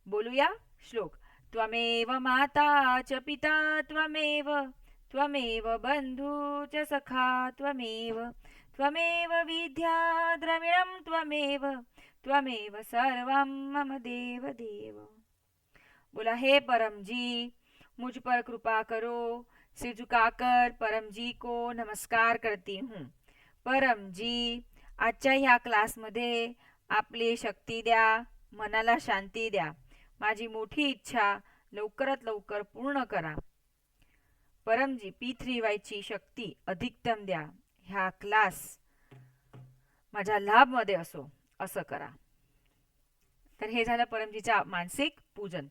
बोलूया श्लोक. त्वमेव माता च पिता त्वमेव, त्वमेव बंधू च सखा त्वमेव, त्वमेव विद्या द्रविणं त्वमेव, त्वमेव सर्वं मम देव देव. बोला, हे परम जी, मुझ पर कृपा करो. सिर झुकाकर परम जी को नमस्कार करती हूँ. परम जी, आजच्या ह्या क्लासमध्ये आपली शक्ती द्या, मनाला शांती द्या. माझी मोठी इच्छा लवकरात लवकर पूर्ण करा. परमजी, P3Y ची शक्ती अधिकतम द्या. ह्या क्लास माझ्या लाभ मध्ये असो असं करा. तर हे झालं परमजीचा मानसिक पूजन.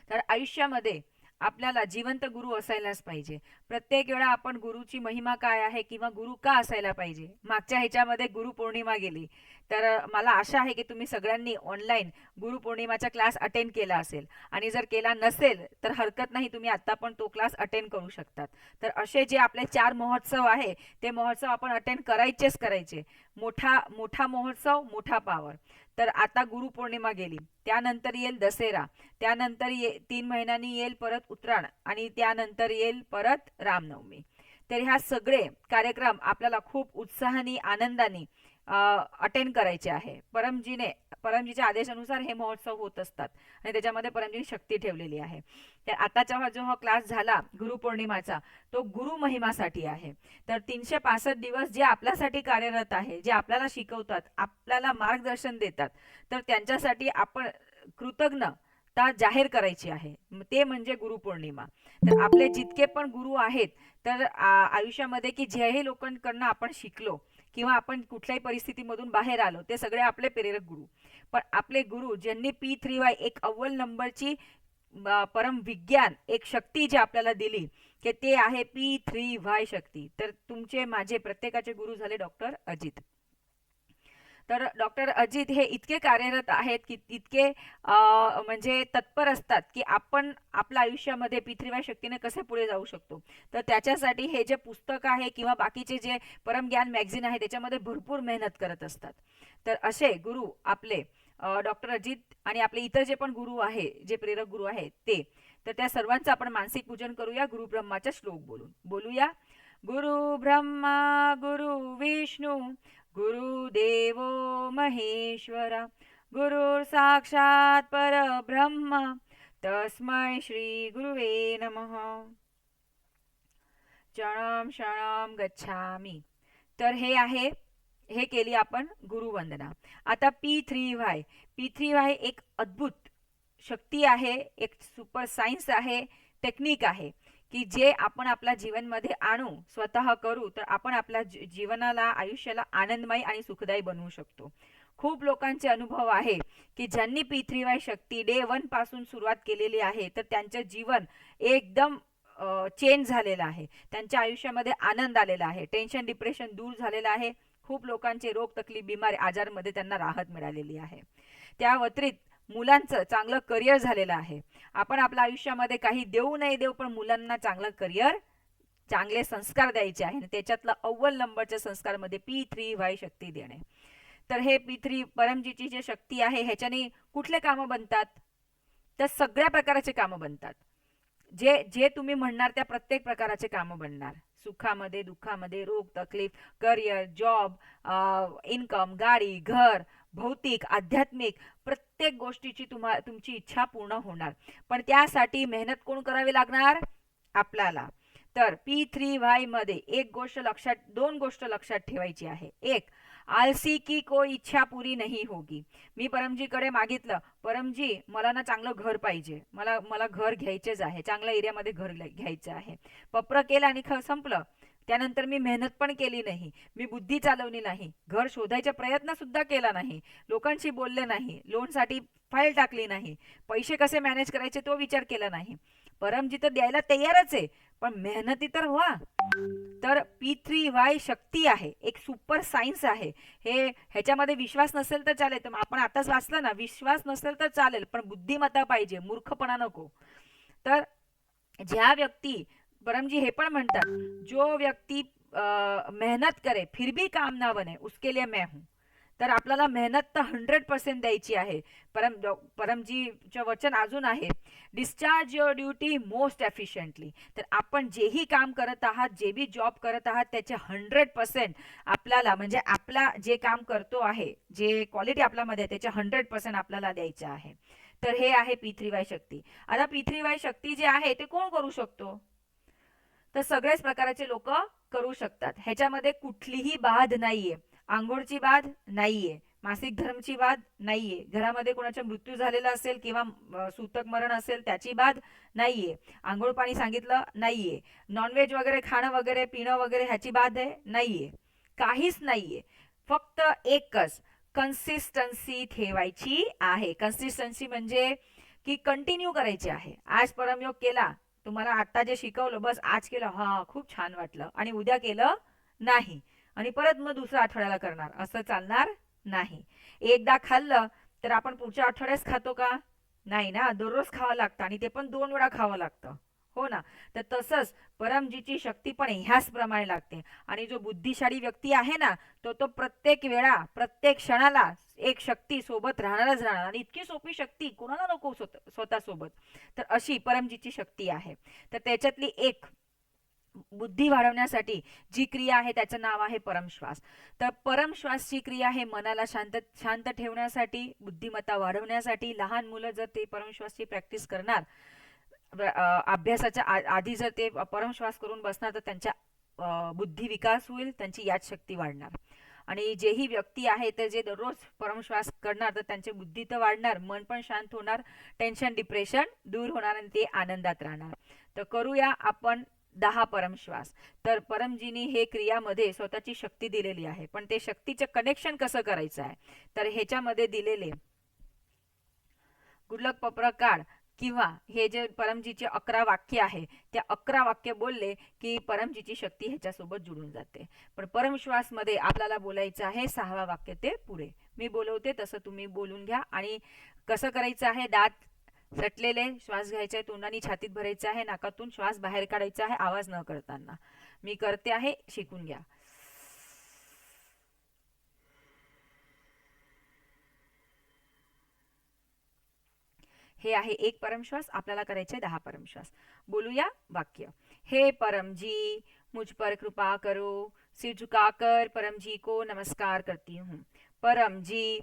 तर आयुष्यामध्ये आपल्याला जिवंत गुरु असायलाच पाहिजे. प्रत्येक वेळा आपण गुरुची महिमा काय आहे किंवा गुरु का असायला पाहिजे. मागच्या ह्याच्यामध्ये गुरुपौर्णिमा गेली, तर मला आशा आहे की तुम्ही सगळ्यांनी ऑनलाईन गुरुपौर्णिमाचा क्लास अटेंड केला असेल, आणि जर केला नसेल तर हरकत नाही, तुम्ही आता पण तो क्लास अटेंड करू शकतात. तर असे जे आपले 4 महोत्सव आहे ते महोत्सव आपण अटेंड करायचेच करायचे. मोठा मोठा महोत्सव, मोठा पावर. तर आता गुरुपौर्णिमा गेली, त्यानंतर येईल दसरा, त्यानंतर 3 महिन्यांनी येईल परत उत्तरायण, आणि त्यानंतर येईल परत रामनवमी. तर ह्या सगळे कार्यक्रम आपल्याला खूप उत्साहाने आनंदाने अटेंड करायचे आहे. परमजीच्या आदेशानुसार हे महोत्सव होत असतात, आणि त्याच्यामध्ये परमजीने शक्ती ठेवलेली आहे. तर आताचा हा जो हा क्लास झाला गुरुपौर्णिमाचा, तो गुरु महिमासाठी आहे. तर 365 दिवस जे आपल्यासाठी कार्यरत आहे, जे आपल्याला शिकवतात, आपल्याला मार्गदर्शन देतात, तर त्यांच्यासाठी आपण कृतज्ञता जाहीर करायची आहे. ते म्हणजे गुरुपौर्णिमा. तर आपले जितके पण गुरु आहेत, तर आयुष्यामध्ये की ज्याही लोकांकडनं आपण शिकलो किंवा आपण कुठल्याही परिस्थितीमधून बाहेर आलो, ते सगळे आपले प्रेरक गुरु. पण आपले गुरु ज्यांनी P3Y एक अव्वल नंबरची परम विज्ञान एक शक्ती जी आपल्याला दिली, की ते आहे P3Y शक्ती. तर तुमचे माझे प्रत्येकाचे गुरु झाले डॉक्टर अजित. तर डॉक्टर अजित हे इतके कार्यरत आहेत की इतके म्हणजे तत्पर असतात की आपण आपल्या आयुष्यामध्ये P3Y शक्तीने कसे पुढे जाऊ शकतो. तर त्याच्यासाठी हे जे पुस्तक आहे किंवा बाकीचे जे परमज्ञान मॅगझिन आहे त्याच्यामध्ये भरपूर मेहनत करत असतात. तर असे गुरु आपले डॉक्टर अजित आणि आपले इतर जे पण गुरु आहे, जे प्रेरक गुरु आहेत ते. तर त्या सर्वांचं आपण मानसिक पूजन करूया गुरु ब्रह्माचा श्लोक बोलून. बोलूया. गुरु ब्रह्मा गुरु विष्णू गुरुदेवो महेश्वरा, गुरुर् साक्षात् परब्रह्म, तस्मै श्री गुरुवे नमः. चरणं शरणं गच्छामि. तर हे केली आपण गुरुवंदना. आता P3Y. P3Y एक अद्भुत शक्ती आहे, एक सुपर सायन्स आहे, टेक्निक आहे, की जे आपण आपल्या जीवनमध्ये आणू, स्वतः करू, तर आपण आपल्या जीवनाला, आयुष्याला आनंदमय आणि सुखदायी बनवू शकतो. खूप लोकांचे अनुभव आहे की ज्यांनी P3Y शक्ती डे 1 पासून सुरुवात केलेली आहे, तर त्यांचे जीवन एकदम चेंज झालेलं आहे. त्यांच्या आयुष्यामध्ये आनंद आलेला आहे, टेन्शन डिप्रेशन दूर झालेलं आहे. खूप लोकांचे रोग तकलीफ बिमारी आजारमध्ये त्यांना राहत मिळालेली आहे. त्या व्यतिरिक्त मुलांचं चांगलं करिअर झालेलं आहे. आपण आपल्या आयुष्यामध्ये काही देऊ नाही देऊ, पण मुलांना चांगलं करिअर, चांगले संस्कार द्यायचे आहे, आणि त्याच्यातला अव्वल नंबरच्या संस्कारमध्ये P3Y शक्ती देणे. तर हे P3 परमजीची जी शक्ती आहे ह्याच्याने कुठले कामं बनतात, तर सगळ्या प्रकारचे कामं बनतात. जे जे तुम्ही म्हणणार त्या प्रत्येक प्रकारचे कामं बनणार. सुखामध्ये, दुःखामध्ये, रोग तकलीफ, करिअर, जॉब, इन्कम, गाडी, घर, भौतिक, आध्यात्मिक प्रत्येक गोष्टीची तुमची इच्छा पूर्ण होणार. पण त्यासाठी मेहनत कोण करावी लागणार? आपल्याला. तर P3Y मध्ये दोन गोष्ट लक्षात ठेवायची आहे. एक, आलसी की कोई इच्छा पुरी नहीं होगी. मी परमजीकडे मागितलं, परमजी मला ना चांगलं घर पाहिजे, मला मला घर घ्यायचेच आहे, चांगल्या एरियामध्ये घर घ्यायचं आहे. पप्र केलं आणि संपलं. त्यानंतर मी मेहनत पण केली नाही, मी बुद्धी चालवली नाही, घर शोधायचा प्रयत्न सुद्धा केला नाही, लोकांशी बोलले नाही, लोनसाठी फाईल टाकली नाही, पैसे कसे मॅनेज करायचे तो विचार केला नाही. परमजी तर द्यायला तयारच आहे, पण मेहनती तर व्हा. तर P3Y शक्ती आहे, एक सुपर सायन्स आहे. ह्याच्यामध्ये विश्वास नसेल तर चालेल, तर आपण आताच वाचलं ना, विश्वास नसेल तर चालेल, पण बुद्धिमत्ता पाहिजे, मूर्खपणा नको. तर ज्या व्यक्ती, परमजी हे पण म्हणतात, जो व्यक्ती मेहनत करे फिर भी काम ना बने उसके लिए मैं हूं. तर आपल्याला मेहनत तर 100% द्यायची आहे. परमजीचं वचन अजून आहे, discharge your duty most efficiently. तर आपण जेही काम करत आहात, जे बी जॉब करत आहात, त्याचे 100% आपल्याला, म्हणजे आपला जे काम करतो आहे, जे क्वालिटी आपल्यामध्ये आहे, त्याचे 100% आपल्याला द्यायचं आहे. तर हे आहे P3Y शक्ती. आता P3Y शक्ती जे आहे ते कोण करू शकतो? तर सगळ्याच प्रकारचे लोक करू शकतात. ह्याच्यामध्ये कुठलीही बाध नाहीये. आंघोळची बाध नाहीये, मासिक धर्मची बाध नाहीये, घरामध्ये कोणाचा मृत्यू झालेला असेल किंवा सूतक मरण असेल त्याची बाध नाहीये, आंघोळ पाणी सांगितलं नाहीये, नॉनव्हेज वगैरे खाणं वगैरे पिणं वगैरे ह्याची बाध आहे नाहीये, काहीच नाहीये. फक्त एकच कन्सिस्टन्सी ठेवायची आहे. कन्सिस्टन्सी म्हणजे की कंटिन्यू करायची आहे. आज परमयोग केला, तुम्हाला आता जे शिकवलं बस आज केलं, हा खूप छान वाटलं, आणि उद्या केलं नाही, आणि परत मग दुसऱ्या आठवड्याला करणार, असं चालणार नाही. एकदा खाल्लं तर आपण पुढच्या आठवड्यास खातो का? नाही ना, दररोज खावं लागतं, आणि ते पण 2 वेळा खावं लागतं. हो ना. तर तसंच परमजीची शक्ती पण ह्याच प्रमाणे लागते. आणि जो बुद्धिशाली व्यक्ती आहे ना, तो प्रत्येक वेळा प्रत्येक क्षणाला एक शक्ती सोबत राहणारच राहणार. आणि इतकी सोपी शक्ती कोणाला नको स्वतः सोबत. तर अशी परमजीची शक्ती आहे. तर त्याच्यातली एक बुद्धी वाढवण्यासाठी जी क्रिया आहे त्याचं नाव आहे परमश्वास. तर परमश्वासची क्रिया हे मनाला शांत शांत ठेवण्यासाठी, बुद्धिमत्ता वाढवण्यासाठी. लहान मुलं जर ते परमश्वासची प्रॅक्टिस करणार, अभ्यासाच्या आधी जर ते परमश्वास करून बसणार, तर त्यांच्या बुद्धी विकास होईल, त्यांची यादशक्ती वाढणार. आणि जेही व्यक्ती आहे तर जे दररोज परमश्वास करणार, तर त्यांची बुद्धी तर वाढणार, मन पण शांत होणार, टेन्शन डिप्रेशन दूर होणार, आणि ते आनंदात राहणार. तर करूया आपण 10 परमश्वास. तर परमजीनी हे क्रियामध्ये स्वतःची शक्ती दिलेली आहे, पण ते शक्तीचं कनेक्शन कसं करायचं आहे, तर ह्याच्यामध्ये दिलेले गुडलक पप्रकाळ किंवा हे जे परमजीचे 11 वाक्य आहे, त्या 11 वाक्य बोलले की परमजीची शक्ती ह्याच्यासोबत जुळून जाते. पण परमश्वास मध्ये आपल्याला बोलायचं आहे 6वा वाक्य ते पुढे. मी बोलवते तसं तुम्ही बोलून घ्या. आणि कसं करायचं आहे, दात सटलेले श्वास घ्यायचा आहे, तोंडाने छातीत भरायचं आहे, नाकातून श्वास बाहेर काढायचा आहे आवाज न करताना. मी करते आहे, शिकून घ्या. हे आहे एक परमश्वास, आपल्याला करायचे 10 परमश्वास. बोलूया वाक्य. हे परम जी, मुझ पर कृपा करो, सिर झुकाकर परम जी को नमस्कार करती हूँ. परम जी,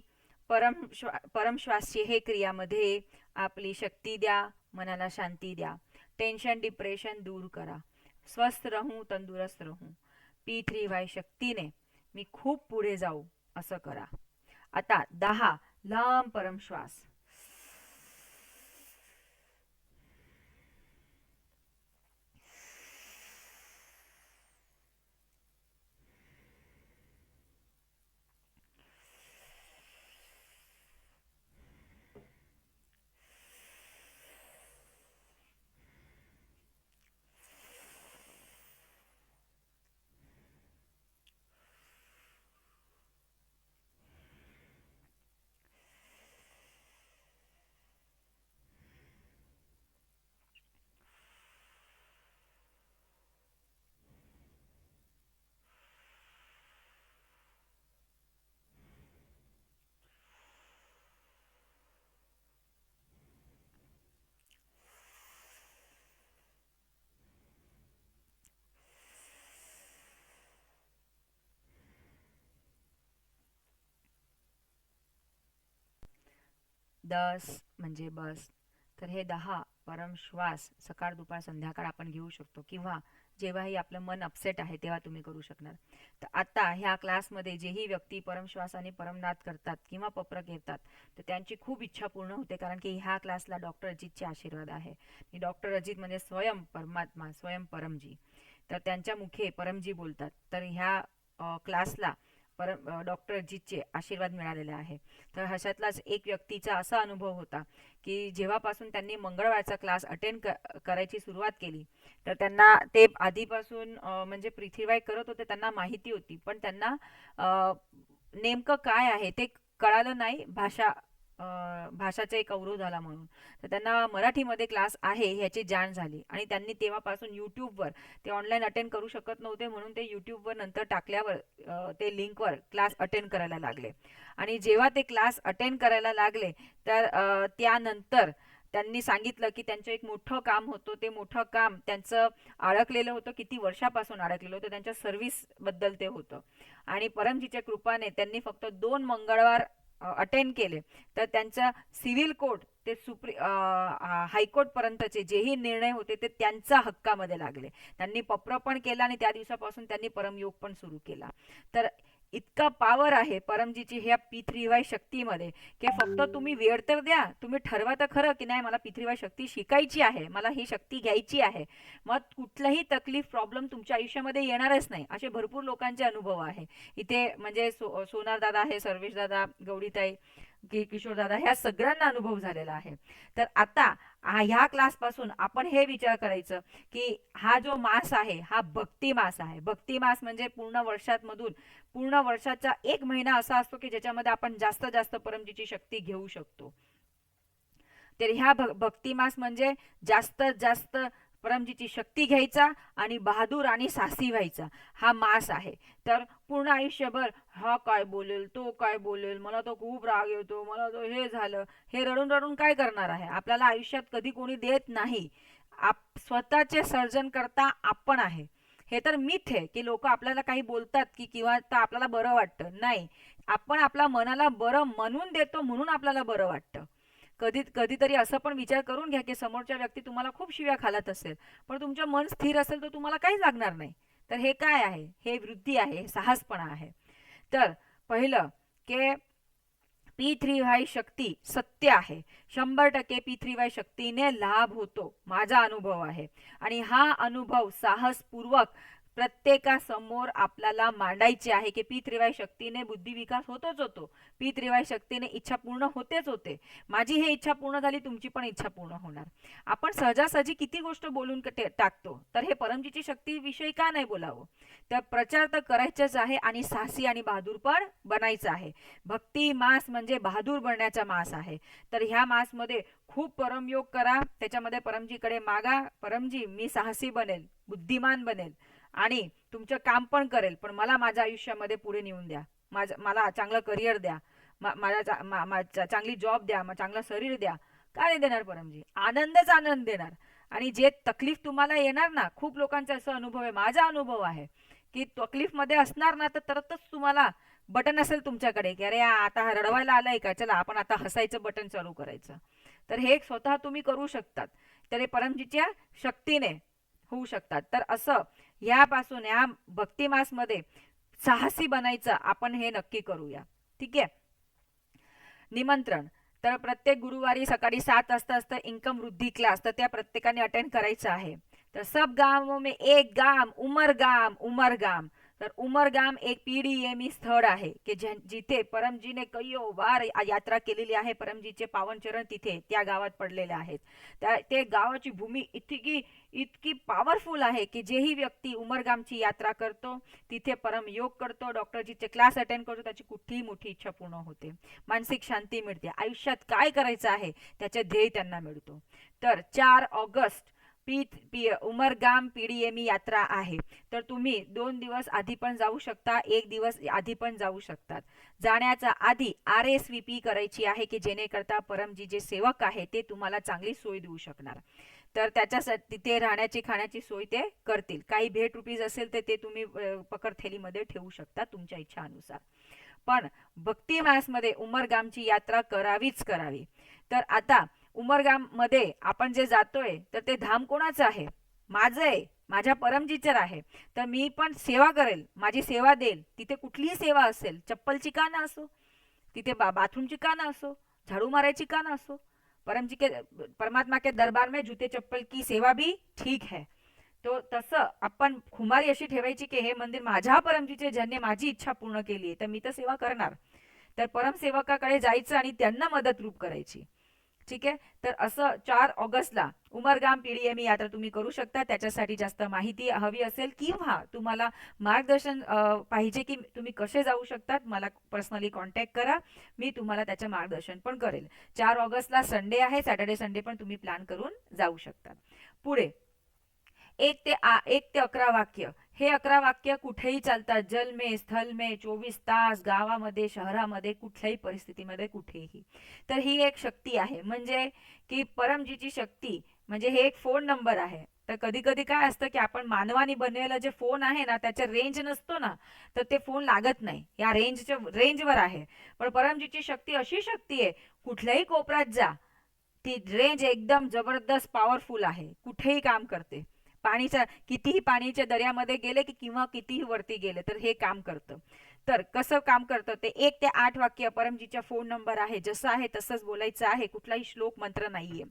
परम श्वासची हे क्रियामध्ये आपली शक्ती द्या, मनाला शांती द्या, टेन्शन डिप्रेशन दूर करा, स्वस्थ रहूं, तंदुरुस्त रहूं. P3Y शक्तीने मी खूप पुढे जाऊ असं करा. आता 10 लांब परमश्वास. दस म्हणजे बस. तर हे 10 परमश्वास सकाळ दुपार संध्याकाळ आपण घेऊ शकतो, किंवा जेव्हाही आपलं मन अपसेट आहे तेव्हा तुम्ही करू शकणार. तर आता ह्या क्लासमध्ये जेही व्यक्ती परमश्वास आणि परमनाद करतात किंवा पप्र घेतात, तर त्यांची खूप इच्छा पूर्ण होते, कारण की ह्या क्लासला डॉक्टर अजितचे आशीर्वाद आहे. डॉक्टर अजित म्हणजे स्वयं परमात्मा, स्वयं परमजी. तर त्यांच्या मुखे परमजी बोलतात. तर ह्या क्लासला डॉक्टर अजितचे आशीर्वाद मिळालेले आहे. तर अशातलाच एक व्यक्तीचा असा अनुभव होता की जेव्हापासून त्यांनी मंगळवारचा क्लास अटेंड करायची सुरुवात केली, तर त्यांना ते आधीपासून म्हणजे पृथ्वीबाई करत होते, त्यांना माहिती होती, पण त्यांना नेमकं काय आहे ते कळालं नाही. भाषा भाषाचा एक अवरोध झाला म्हणून. तर त्यांना मराठीमध्ये क्लास आहे ह्याची जाण झाली आणि त्यांनी तेव्हापासून यूट्यूबवर ते ऑनलाईन अटेंड करू शकत नव्हते म्हणून ते यूट्यूबवर नंतर टाकल्यावर ते लिंकवर क्लास अटेंड करायला लागले. आणि जेव्हा ते क्लास अटेंड करायला लागले तर त्यानंतर त्यांनी सांगितलं की त्यांचं एक मोठं काम होतं, ते मोठं काम त्यांचं अडकलेलं होतं, किती वर्षापासून अडकलेलं होतं, त्यांच्या सर्व्हिसबद्दल ते होतं. आणि परमजीच्या कृपाने त्यांनी फक्त 2 मंगळवार अटेंड केले तर त्यांचा सिव्हिल कोर्ट ते हायकोर्ट पर्यंतचे जेही निर्णय होते ते त्यांच्या हक्कामध्ये लागले. त्यांनी पप्र पण केला आणि त्या दिवसापासून त्यांनी परमयोग पण सुरू केला. तर इतका पॉवर आहे परमजीची ह्या P3Y शक्तीमध्ये की फक्त तुम्ही वेळ तर द्या, तुम्ही ठरवा तर खरं की नाही मला P3Y शक्ती शिकायची आहे, मला ही शक्ती घ्यायची आहे. मग कुठलाही तकलीफ प्रॉब्लेम तुमच्या आयुष्यामध्ये येणारच नाही. असे भरपूर लोकांचे अनुभव आहे इथे. म्हणजे सोनार दादा आहे, सर्वेश दादा, गौरीताई, किशोर दादा, ह्या सगळ्यांना अनुभव झालेला आहे. तर आता ह्या क्लासपासून आपण हे विचार करायचं की हा जो मास आहे हा भक्ती मास आहे. भक्ती मास म्हणजे पूर्ण वर्षाचा 1 महिना असा असतो की ज्याच्यामध्ये आपण जास्त जास्त परमजीची शक्ती घेऊ शकतो. तर ह्या भक्ती मास म्हणजे जास्तीत जास्त परमजीची शक्ती घ्यायचा आणि बहादूर आणि साहसी व्हायचा हा मास आहे. तर पूर्ण आयुष्यभर हा काय बोलेल, तो काय बोलेल, मला तो खूप राग येतो, मला तो हे झालं, हे रडून रडून काय करणार आहे. आपल्याला आयुष्यात कधी कोणी देत नाही. स्वतःचे सर्जन करता आपण आहे. हे तर मिथ आहे की लोक आपल्याला काही बोलतात की किंवा तर आपल्याला बरं वाटतं. नाही, आपण आपल्या मनाला बरं म्हणून देतो म्हणून आपल्याला बरं वाटतं. कधीतरी असं पण विचार करून घ्या की समोरच्या व्यक्ती तुम्हाला खूप शिव्या घालत असेल पण तुमचं मन स्थिर असेल तर तुम्हाला काहीच लागणार नाही. तर हे काय आहे, हे वृत्ती आहे, हे साहसपणा आहे. तर पहिलं की P3Y शक्ती सत्य आहे. 100% P3Y शक्तीने लाभ होतो, माझा अनुभव आहे. आणि हा अनुभव साहसपूर्वक प्रत्येकासमोर आपल्याला मांडायचे आहे की P3Y शक्तीने बुद्धिविकास होतोच होतो, P3Y शक्तीने इच्छा पूर्ण होतेच होते. माझी ही इच्छा पूर्ण झाली, तुमची पण इच्छा पूर्ण होणार. आपण सहजासहजी किती गोष्ट बोलून टाकतो, तर हे परमजीची शक्तीविषयी का नाही बोलावं. तर प्रचार तर करायचाच आहे आणि साहसी आणि बहादूर पण बनायचं आहे. भक्ती मास म्हणजे बहादूर बनण्याचा मास आहे. तर ह्या मासमध्ये खूप परमयोग करा, त्याच्यामध्ये परमजीकडे मागा, परमजी मी साहसी बनेल, बुद्धिमान बनेल आणि तुमचं काम पण करेल, पण मला माझ्या आयुष्यामध्ये पुढे नेऊन द्या, मला चांगलं करिअर द्या, चांगली जॉब द्या, चांगलं शरीर द्या. काय नाही देणार परमजी, आनंदच आनंद देणार. आणि जे तकलीफ तुम्हाला येणार ना, खूप लोकांचा असा अनुभव आहे, माझा अनुभव आहे की तकलीफ मध्ये असणार ना तर तरतच तुम्हाला बटन असेल तुमच्याकडे की अरे आता रडवायला आलाय का, चला आपण आता हसायचं बटन चालू करायचं. तर हे स्वतः तुम्ही करू शकतात. तर हे परमजीच्या शक्तीने होऊ शकतात. तर असं ह्यापासून ह्या भक्तिमासमध्ये साहसी बनायचं आपण हे नक्की करूया. ठीक आहे. निमंत्रण, तर प्रत्येक गुरुवारी सकाळी 7 वाजता असतं इन्कम वृद्धी क्लास, तर त्या प्रत्येकाने अटेंड करायचं आहे. तर सब गावों में एक गाम उमरगाम. तर उमरगाम एक PDME स्थळ आहे की जिथे परमजीने कईयो वार यात्रा केलेली आहे. परमजीचे पावनचरण तिथे त्या गावात पडलेले आहेत. ते गावाची भूमी इतकी पॉवरफुल आहे की जेही व्यक्ती उमरगामची यात्रा करतो, तिथे परम योग करतो, डॉक्टरजीचे क्लास अटेंड करतो, त्याची कुठलीही मोठी इच्छा पूर्ण होते, मानसिक शांती मिळते, आयुष्यात काय करायचं आहे त्याचे ध्येय त्यांना मिळतो. तर 4 ऑगस्ट उमरगाम PDME यात्रा आहे. तर तुम्ही 2 दिवस आधी पण जाऊ शकता, 1 दिवस आधी पण जाऊ शकतात. जाण्याचा आधी RSVP करायची आहे की जेणेकरता परमजी जे सेवक आहे ते तुम्हाला चांगली सोय देऊ शकणार. तर त्याच्यासाठी तिथे राहण्याची खाण्याची सोय ते करतील. काही भेट रुपीज असेल तर ते तुम्ही पकड थैलीमध्ये ठेवू शकता तुमच्या इच्छानुसार. पण भक्ती मासमध्ये उमरगामची यात्रा करावीच करावी. तर आता उमरगाम मध्ये आपण जे जातोय तर ते धाम कोणाचं आहे, माझं आहे, माझ्या परमजीचं आहे. तर मी पण सेवा करेल, माझी सेवा देईल. तिथे कुठलीही सेवा असेल, चप्पलची का ना असो, तिथे बाथरूमची का ना असो, झाडू मारायची का ना असो, परमात्मा के दरबार में जूते चप्पल की सेवा भी ठीक है. तो तसं आपण खुमारी अशी ठेवायची की हे मंदिर माझ्या परमजीचे, ज्यांनी माझी इच्छा पूर्ण केली तर मी तर सेवा करणार. तर परमसेवकाकडे जायचं आणि त्यांना मदत रूप करायची. ठीक आहे. तर असं 4 ऑगस्टला उमरगाम पीडीएमई यात्रा तुम्ही करू शकता. त्याच्यासाठी जास्त माहिती हवी असेल किंवा तुम्हाला मार्गदर्शन पाहिजे की तुम्ही कसे जाऊ शकतात, मला पर्सनली कॉन्टॅक्ट करा. मी तुम्हाला त्याचं मार्गदर्शन पण करेल. 4 ऑगस्टला संडे आहे, सॅटर्डे संडे पण तुम्ही प्लॅन करून जाऊ शकता. पुढे 1 ते 11 वाक्य. हे 11 वाक्य कुठेही चालतात, जल में स्थल में 24 तास, गावामध्ये शहरामध्ये कुठल्याही परिस्थितीमध्ये कुठेही. तर ही एक शक्ती आहे, म्हणजे की परमजीची शक्ती. म्हणजे हे एक फोन नंबर आहे. तर कधी कधी काय असतं की आपण मानवानी बनवलेला जे फोन आहे ना, त्याचा रेंज नसतो ना, तर ते फोन लागत नाही, या रेंजवर आहे. पण परमजीची शक्ती अशी शक्ती आहे, कुठल्याही कोपऱ्यात जा, ती रेंज एकदम जबरदस्त पॉवरफुल आहे, कुठेही काम करते. पाणीच्या कितीही पाणीच्या दर्यामध्ये गेले की किंवा कितीही वरती गेले तर हे काम करतं. तर कसं काम करतं ते 1 ते 8 वाक्य परमजीचा फोन नंबर आहे, जसं आहे तसंच बोलायचं आहे, कुठलाही श्लोक मंत्र नाहीये.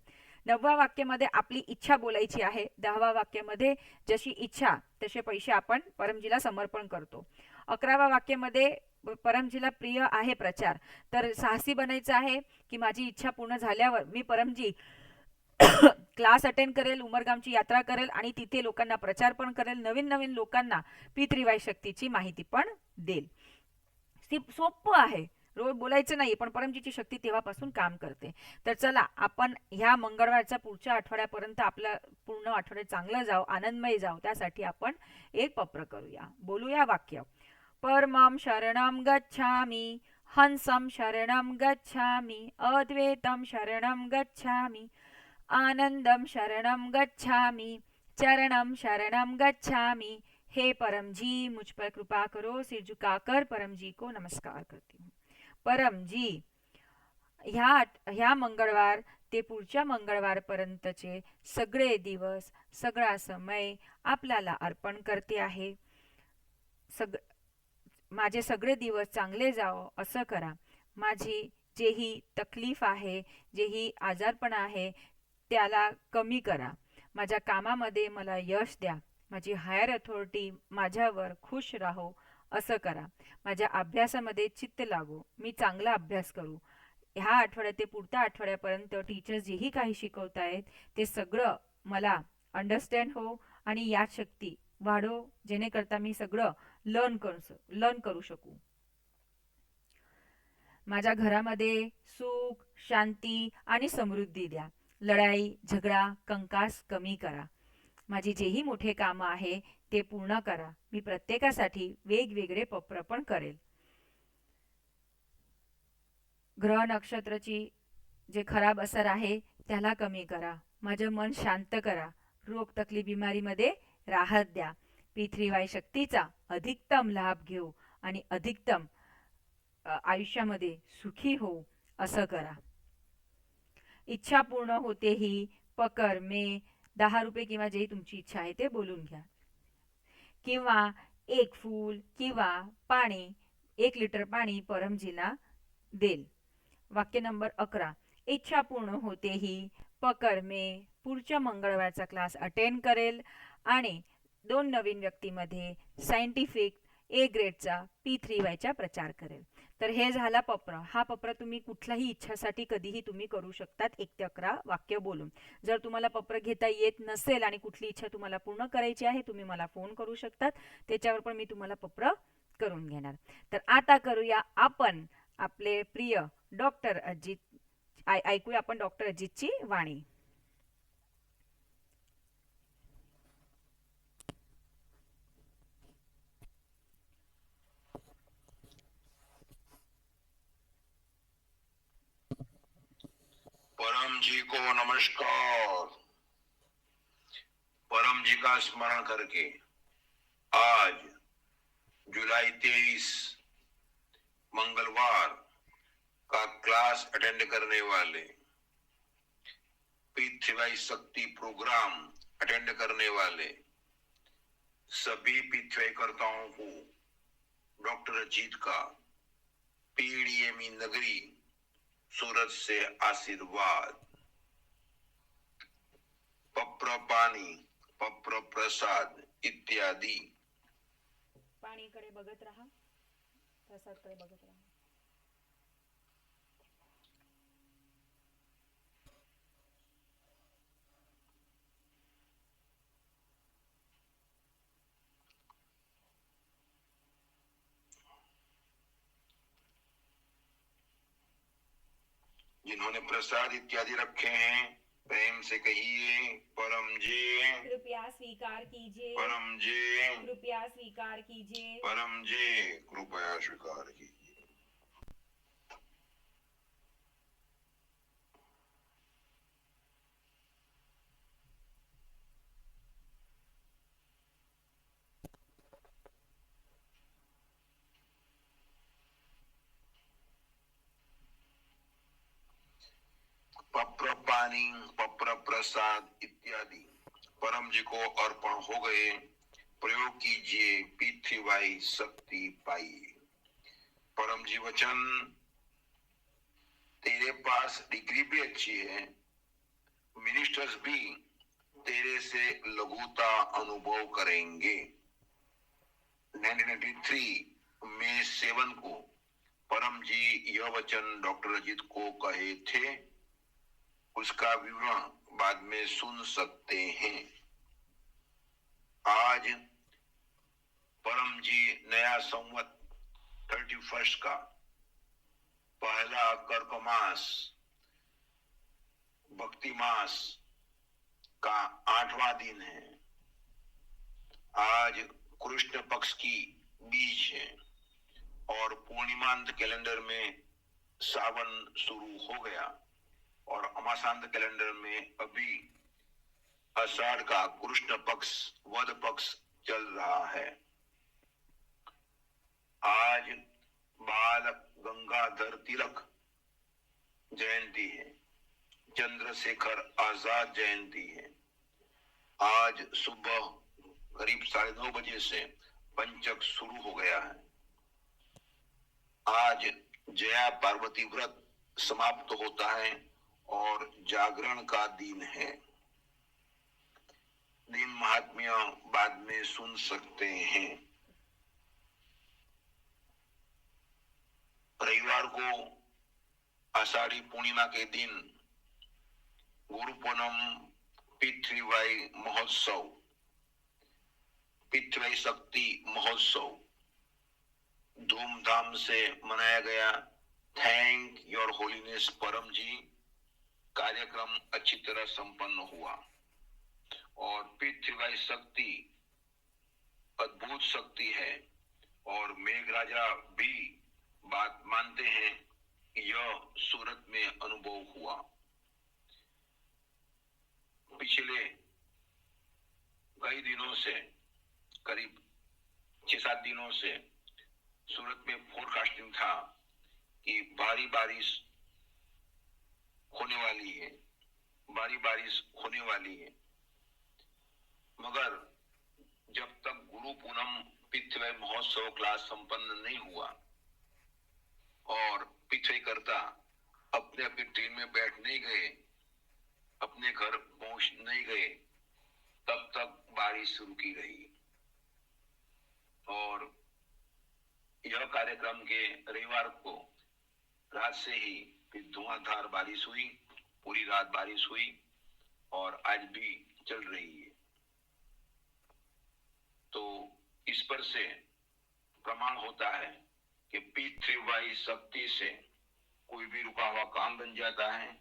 9व्या वाक्यामध्ये आपली इच्छा बोलायची आहे. 10व्या वाक्यामध्ये जशी इच्छा तसे पैसे आपण परमजीला समर्पण करतो. 11व्या वाक्यामध्ये परमजीला प्रिय आहे प्रचार. तर साहसी बनायचं आहे की माझी इच्छा पूर्ण झाल्यावर मी परमजी क्लास अटेंड करेल, उमरगामची यात्रा करेल आणि तिथे लोकांना प्रचार पण करेल, नवीन नवीन लोकांना पी3वाय शक्तीची माहिती पण देईल. सोपं आहे, रोज बोलायचं नाही, पण परमजीची शक्ती तेव्हापासून काम करते. तर चला आपण ह्या मंगळवारच्या पुढच्या आठवड्यापर्यंत आपलं पूर्ण आठवडे चांगलं जाऊ, आनंदमय जाऊ, त्यासाठी आपण एक पप्र करूया, बोलूया वाक्य. परमं शरणं गच्छामि, हंसं शरणं गच्छामि, अद्वैतं शरणं गच्छामि, आनंदम शरणम गच्छामि, चरणम शरणम गच्छामि। हे परम जी, मुझ पर कृपा करो, सिर झुकाकर परम जी को नमस्कार करती हूँ. परम जी, ह्या मंगळवार ते पुढच्या मंगळवारपर्यंतचे सगळे दिवस, सगळा समय आपल्याला अर्पण करते आहे. माझे सगळे दिवस चांगले जावो असं करा. माझी जेही तकलीफ आहे, जेही आजारपण आहे, त्याला कमी करा. माझ्या कामामध्ये मला यश द्या. माझी हायर अथॉरिटी माझ्यावर खुश राहो असं करा. माझ्या अभ्यासामध्ये चित्त लागो, मी चांगला अभ्यास करू. ह्या आठवड्यात ते पुढच्या आठवड्यापर्यंत टीचर्स जेही काही शिकवतायत ते सगळं मला अंडरस्टँड हो आणि या शक्ती वाढो, जेणेकरता मी सगळं लर्न करू शकू. माझ्या घरामध्ये सुख, शांती आणि समृद्धी द्या. लढाई, झगडा, कंकास कमी करा. माझी जेही मोठे काम आहे ते पूर्ण करा. मी प्रत्येकासाठी वेगवेगळे पप्र पण करेल. ग्रह नक्षत्राची जे खराब असर आहे त्याला कमी करा. माझे मन शांत करा. रोग तकलीफ बिमारीमध्ये राहत द्या. पी3वाय शक्तीचा अधिकतम लाभ घेऊ आणि अधिकतम आयुष्यामध्ये सुखी हो असं करा. इच्छा पूर्ण होते ही पकर में 10 रुपये किंवा जे तुमची इच्छा आहे ते बोलून घ्या. किंवा एक फूल किंवा पाणी, 1 लिटर पाणी परमजीला देल. वाक्य नंबर 11. इच्छा पूर्ण होते ही पकर में पुढच्या मंगळवारचा क्लास अटेंड करेल आणि 2 नवीन व्यक्तीमध्ये सायंटिफिक ग्रेडचा पी3वायचा प्रचार करेल. तर हे झाला पप्र. हा पप्र तुम्ही कुठल्याही इच्छासाठी कधीही तुम्ही करू शकतात, 1 ते 11 वाक्य बोलून. जर तुम्हाला पप्र घेता येत नसेल आणि कुठली इच्छा तुम्हाला पूर्ण करायची आहे, तुम्ही मला फोन करू शकतात, त्याच्यावर पण मी तुम्हाला पप्र करून घेणार. तर आता करूया आपण आपले प्रिय डॉक्टर अजित, ऐकूया आपण डॉक्टर अजितची वाणी. परम जी को नमस्कार। परम जी का स्मरण करके आज जुलाई 23 मंगलवार का क्लास अटेंड करने वाले, पी3वाय शक्ति प्रोग्राम अटेंड करने वाले सभी पी3वायकर्ताओं को डॉक्टर अजीत का पीडीएमई नगरी सूरत से आशीर्वाद। पप्र पाणी, पप्र प्रसाद इत्यादि। पाणीकडे बघत राहा, प्रसादकडे बघत राहा. जिन्होंने प्रसाद इत्यादि रखे हैं प्रेम से कहिए परम जी, कृपया स्वीकार कीजिए, परम जी, कृपया स्वीकार कीजिए, परम जी, कृपया स्वीकार कीजिए। पप्र पानी, पप्र प्रसाद इत्यादि परम जी को अर्पण हो गए। प्रयोग कीजिए, पृथ्वी शक्ति पाइए। परम जी वचन, तेरे पास डिग्री भी अच्छी है, मिनिस्टर्स भी तेरे से लघुता अनुभव करेंगे। 1993 मई 7 को परम जी यह वचन डॉक्टर अजीत को कहे थे। उसका विवरण बाद में सुन सकते हैं। आज परम जी नया संवत 31 का पहला कर्क मास भक्ति मास का 8वां दिन है। आज कृष्ण पक्ष की बीज है और पूर्णिमांत कैलेंडर में सावन शुरू हो गया और अमासांत कैलेंडर में अभी आषाढ़ का कृष्ण पक्ष वध पक्ष चल रहा है। आज बाल गंगाधर तिलक जयंती है, चंद्रशेखर आजाद जयंती है। आज सुबह करीब 9:30 बजे से पंचक शुरू हो गया है। आज जया पार्वती व्रत समाप्त होता है और जागरण का दिन है। दिन महात्म्य बाद में सुन सकते हैं। रविवार को आषाढ़ी पूर्णिमा के दिन गुरु पूनम पितृवाई महोत्सव, पितृवाई शक्ति महोत्सव धूमधाम से मनाया गया। थैंक योर होलीनेस परम जी कार्यक्रम अच्छी तरह संपन्न हुआ और पितृवाई शक्ति अद्भुत शक्ति है और मेघराजा भी बात मानते हैं। यह सूरत में अनुभव हुआ। पिछले कई दिनों से, करीब 6-7 दिनों से सूरत में फोरकास्टिंग था कि भारी बारिश होने वाली है, भारी बारिश होने वाली है। मगर जब तक गुरु पूनम पितृवाई महोत्सव क्लास संपन्न नहीं हुआ और पितृवाई करता अपने अपनी ट्रेन में बैठ नहीं गए, अपने घर पहुंच नहीं गए, तब तक बारिश शुरू की गई और यह कार्यक्रम के रविवार को रात से ही फिर धुआंधार बारिश हुई, पूरी रात बारिश हुई और आज भी चल रही है। तो इस पर से प्रमाण होता है कि पितृवाई शक्ति से कोई भी रुका हुआ काम बन जाता है,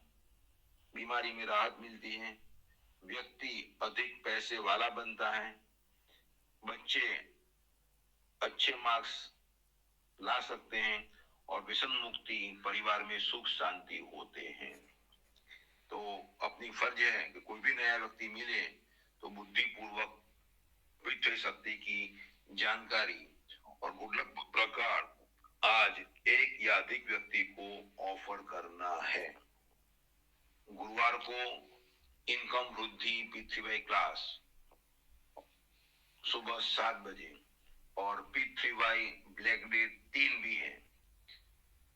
बीमारी में राहत मिलती है, व्यक्ति अधिक पैसे वाला बनता है, बच्चे अच्छे मार्क्स ला सकते हैं और व्यसन मुक्ति परिवार में सुख शांति होते हैं। तो अपनी फर्ज है कि कोई भी नया व्यक्ति मिले तो बुद्धि पूर्वक पितृ शक्ति की जानकारी और गुडलक प्रकार आज एक या अधिक व्यक्ति को ऑफर करना है। गुरुवार को इनकम वृद्धि पितृवाई क्लास सुबह 7 बजे और पितृवाई ब्लैक डे 3 भी है।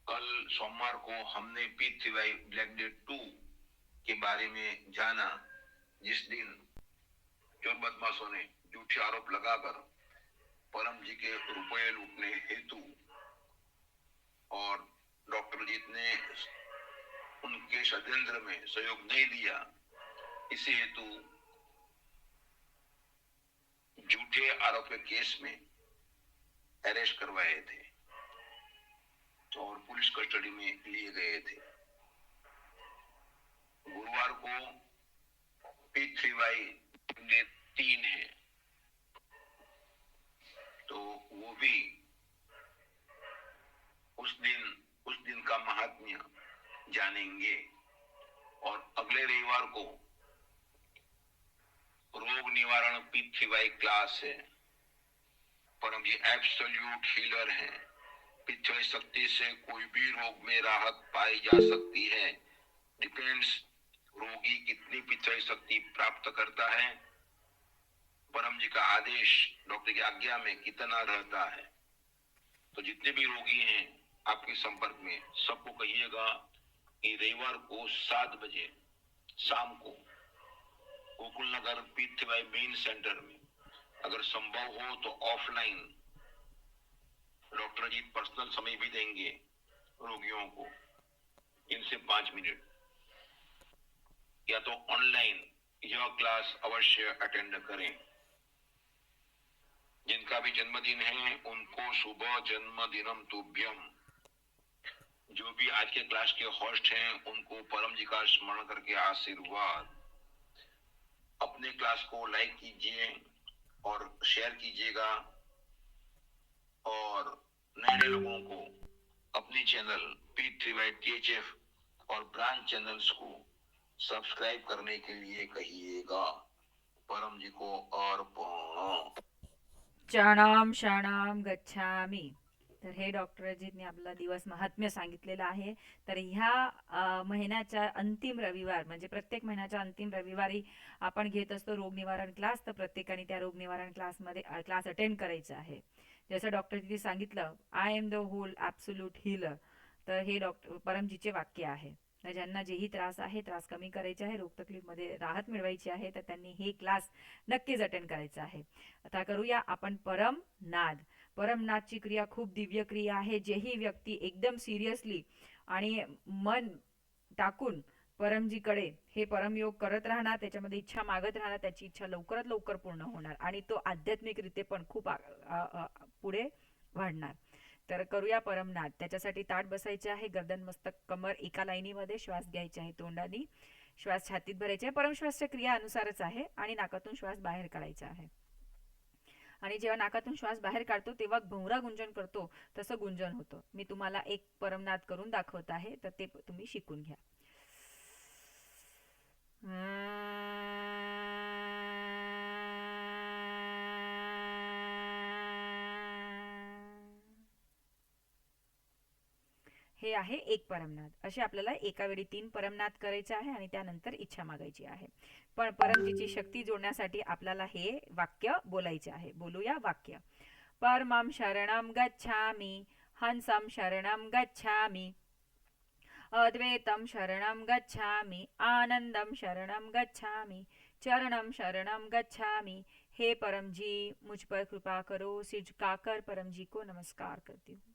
कल सोमवार को हमने पितृवाई ब्लैक डे 2 के बारे में जाना, जिस दिन चोर बदमाशों ने झूठे आरोप लगाकर परम जी के रुपये लूटने हेतु और डॉक्टर जीत ने उनके षड्यंत्र में सहयोग नहीं दिया, इसी हेतु झूठे आरोप के केस में अरेस्ट करवाए थे और पुलिस कस्टडी में लिए गए थे। P3Y 3 है, तो वो भी उस दिन का महात्म्य जानेंगे। और अगले रविवार को रोग निवारण P3Y क्लास है। परम जी एब्सोल्यूट हीलर है। P3Y शक्ति से कोई भी रोग में राहत पाई जा सकती है। डिपेंड्स रोगी कितनी P3Y शक्ति प्राप्त करता है, परम जी का आदेश डॉक्टर की आज्ञा में कितना रहता है। तो जितने भी रोगी हैं आपके संपर्क में, सबको कहिएगा कि रविवार को 7 बजे शाम को गोकुल नगर P3Y मेन सेंटर में, अगर संभव हो तो ऑफलाइन डॉक्टर जी पर्सनल समय भी देंगे रोगियों को, इनसे 5 मिनट, या तो ऑनलाइन यह क्लास अवश्य अटेंड करें। जिनका भी जन्मदिन है उनको शुभ जन्मदिनम तुभ्यम। जो भी आज के क्लास के होस्ट हैं उनको परम जी का स्मरण करके आशीर्वाद। अपने क्लास को लाइक कीजिए और शेयर कीजिएगा, और नए नए लोगों को अपने चैनल P3Y THF और ब्रांच चैनल्स को सब्सक्राइब करने के लिए कहिएगा। परम जी को अर्पण। चरणाम शरणाम गच्छामी। तर हे डॉक्टर अजितने आपला दिवस महात्म्य सांगितलेलं आहे. तर ह्या महिन्याच्या अंतिम रविवार, म्हणजे प्रत्येक महिन्याच्या अंतिम रविवारी आपण घेत असतो रोग निवारण क्लास. तर प्रत्येकाने त्या रोग निवारण क्लासमध्ये क्लास अटेंड करायचा आहे. जसं डॉक्टर तिथे सांगितलं, I am the whole absolute healer. तर हे डॉक्टर परमजीचे वाक्य आहे. तर ज्यांना जेही त्रास आहे, त्रास कमी करायचे आहे, रोग तकलीफमध्ये राहत मिळवायची आहे, तर त्यांनी हे क्लास नक्कीच अटेंड करायचा आहे. आता करूया आपण परमनाद. परमनादची क्रिया खूप दिव्य क्रिया आहे. जेही व्यक्ती एकदम सिरियसली आणि मन टाकून परमजीकडे हे परमयोग करत राहणार, त्याच्यामध्ये इच्छा मागत राहणार, त्याची इच्छा लवकरात लवकर पूर्ण होणार आणि तो आध्यात्मिकरित्या पण खूप पुढे वाढणार. तर करूया परमनाद. त्याच्यासाठी ताट बसायचे आहे, गर्दन मस्तक कमर एका लाईनीमध्ये, श्वास घ्यायचे आहे तोंडाने, श्वास छातीत भरायचे आहे, परमश्वासच्या क्रिया अनुसारच आहे, आणि नाकातून श्वास बाहेर काढायचा आहे. आणि जेव्हा नाकातून श्वास बाहेर काढतो तेव्हा भोंगरा गुंजन करतो तसं गुंजन होतं. मी तुम्हाला एक परमनाद करून दाखवत आहे, तर ते तुम्ही शिकून घ्या. हे आहे एक परमनाद. असे आपल्याला एका वेळी 3 परमनाद करायचे आहे आणि त्यानंतर इच्छा मागायची आहे. पण परमजीची शक्ती जोडण्यासाठी आपल्याला हे वाक्य बोलायचे आहे. बोलूया वाक्य. परमं शरणं गच्छामि, हंसं शरणं गच्छामि, अद्वैतं शरणं गच्छामि, आनंदं शरणं गच्छामि, चरणं शरणं गच्छामि. हे परम जी, मुझ पर कृपा करो. सिर झुकाकर परम जी को नमस्कार करती हूँ.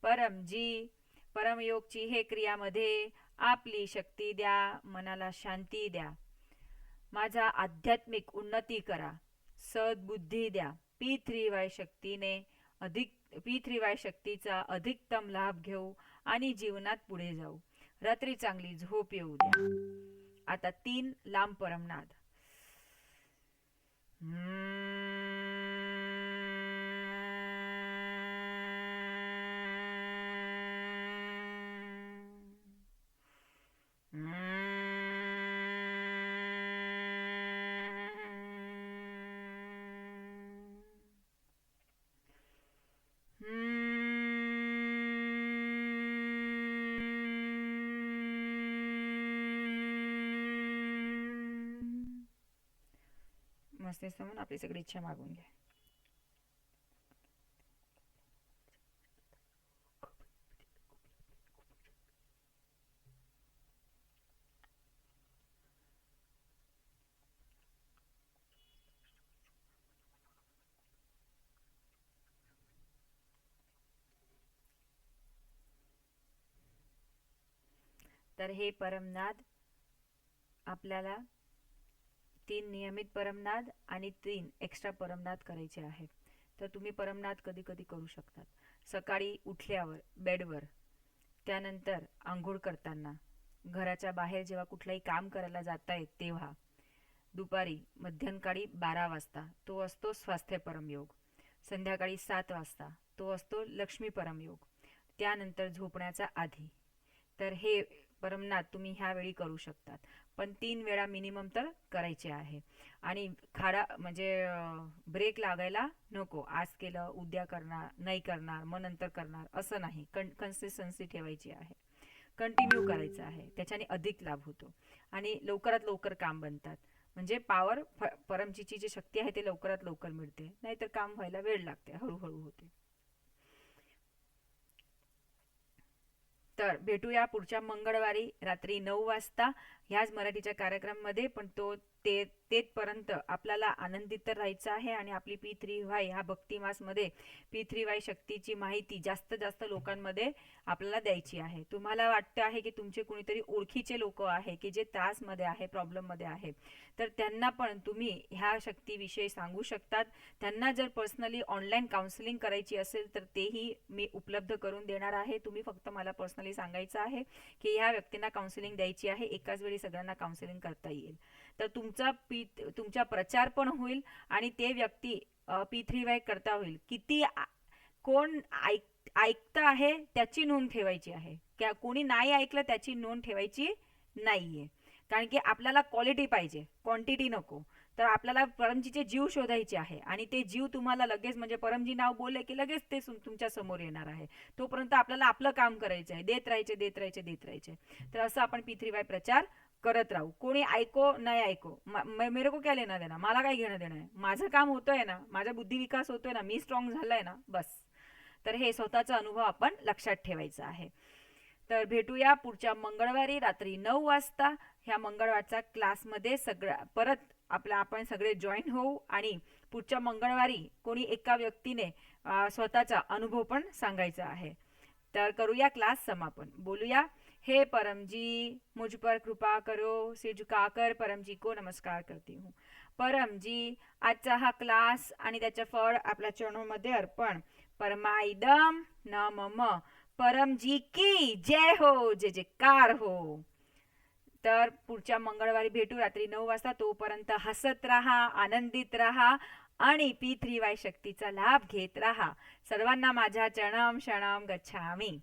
परम जी, परमयोगची हे क्रियामध्ये आपली शक्ती द्या, मनाला शांती द्या, माझा आध्यात्मिक उन्नती करा, सद्बुद्धी द्या. P3Y शक्तीचा अधिकतम लाभ घेऊ आणि जीवनात पुढे जाऊ. रात्री चांगली झोप येऊ द्या. आता 3 लांब परमनाद. मस्त म्हणून आपली सगळी इच्छा मागून घ्या. तर हे परमनाद आपल्याला 3 नियमित परमनाद आणि 3 एक्स्ट्रा परमनाद करायचे आहेत. तर तुम्ही परमनाद कधी कधी करू शकतात. सकाळी उठल्यावर बेडवर, त्यानंतर आंघोळ करताना, घराच्या बाहेर जेव्हा कुठलंही काम करायला जाताय तेव्हा, दुपारी मध्यंकाळी 12 वाजता तो असतो स्वास्थ्य परमयोग, संध्याकाळी 7 वाजता तो असतो लक्ष्मी परमयोग, त्यानंतर झोपण्याचा आधी. तर हे परमनाथ तुम्ही ह्या वेळी करू शकतात, पण 3 वेळा मिनिमम तर करायचे आहे. आणि खाडा म्हणजे ब्रेक लागायला नको, आज केलं उद्या करणार, नाही करणार मग नंतर करणार असं नाही. कन्सिस्टन्सी ठेवायची आहे, कंटिन्यू करायचं आहे, त्याच्याने अधिक लाभ होतो आणि लवकरात लवकर काम बनतात. म्हणजे पॉवर परमजीची जी शक्ती आहे ते लवकरात लवकर मिळते, नाहीतर काम व्हायला वेळ लागते, हळूहळू होते. तर भेटूया पुढच्या मंगळवारी रात्री 9 वाजता ह्याच मराठीच्या कार्यक्रममध्ये. पण तेथपर्यंत आपल्याला आनंदित तर राहायचं आहे आणि आपली P3Y ह्या भक्तिमासमध्ये P3Y शक्तीची माहिती जास्त जास्त लोकांमध्ये आपल्याला द्यायची आहे. तुम्हाला वाटतं आहे की तुमचे कोणीतरी ओळखीचे लोक आहे की जे त्रासमध्ये आहे, प्रॉब्लेममध्ये आहे, तर त्यांना पण तुम्ही ह्या शक्तीविषयी सांगू शकतात. त्यांना जर पर्सनली ऑनलाईन काउन्सिलिंग करायची असेल तर तेही मी उपलब्ध करून देणार आहे. तुम्ही फक्त मला पर्सनली सांगायचं आहे की ह्या व्यक्तींना काउन्सिलिंग द्यायची आहे, एकाच वेळी सगळ्यांना काउन्सिलिंग करता येईल. तर तुमचा प्रचार पण होईल आणि ते व्यक्ती P3Y करता होईल. कोण ऐकतं आहे त्याची नोंद ठेवायची आहे, कोणी नाही ऐकलं त्याची नोंद ठेवायची नाहीये. कारण की आपल्याला क्वालिटी पाहिजे, क्वांटिटी नको. तर आपल्याला परमजीचे जीव शोधायचे आहे आणि ते जीव तुम्हाला लगेच म्हणजे परमजी नाव बोलले की लगेच ते तुमच्या समोर येणार आहे. तोपर्यंत आपल्याला आपलं काम करायचं आहे, देत राहायचे. तर असं आपण P3Y प्रचार करत राहू. कोणी ऐको नाही ऐको, मेरे को क्या लेना देना, मला काय घेणं देणं आहे. माझं काम होतंय ना, माझा बुद्धी विकास होतोय ना, मी स्ट्रॉंग झालाय ना, बस. तर हे स्वतःचा अनुभव आपण लक्षात ठेवायचा आहे. तर भेटूया पुढच्या मंगळवारी रात्री 9 वाजता ह्या मंगळवारच्या क्लासमध्ये. परत आपण सगळे जॉईन होऊ आणि पुढच्या मंगळवारी कोणी एका व्यक्तीने स्वतःचा अनुभव पण सांगायचा आहे. तर करूया क्लास समापन. बोलूया, हे परमजी मुझ पर कृपा करो, सिर झुकाकर परमजी को नमस्कार करती हूँ. परमजी, आजचा हा क्लास आणि त्याचं फळ आपल्या चरणोमध्ये अर्पण. परमाइदम न मम. परमजी की जय हो, जय जयकार हो. तर पुढच्या मंगळवारी भेटू रात्री 9 वाजता. तोपर्यंत हसत राहा, आनंदित राहा आणि P3Y शक्तीचा लाभ घेत राहा. सर्वांना माझ्या चरणम शरणम गच्छामी.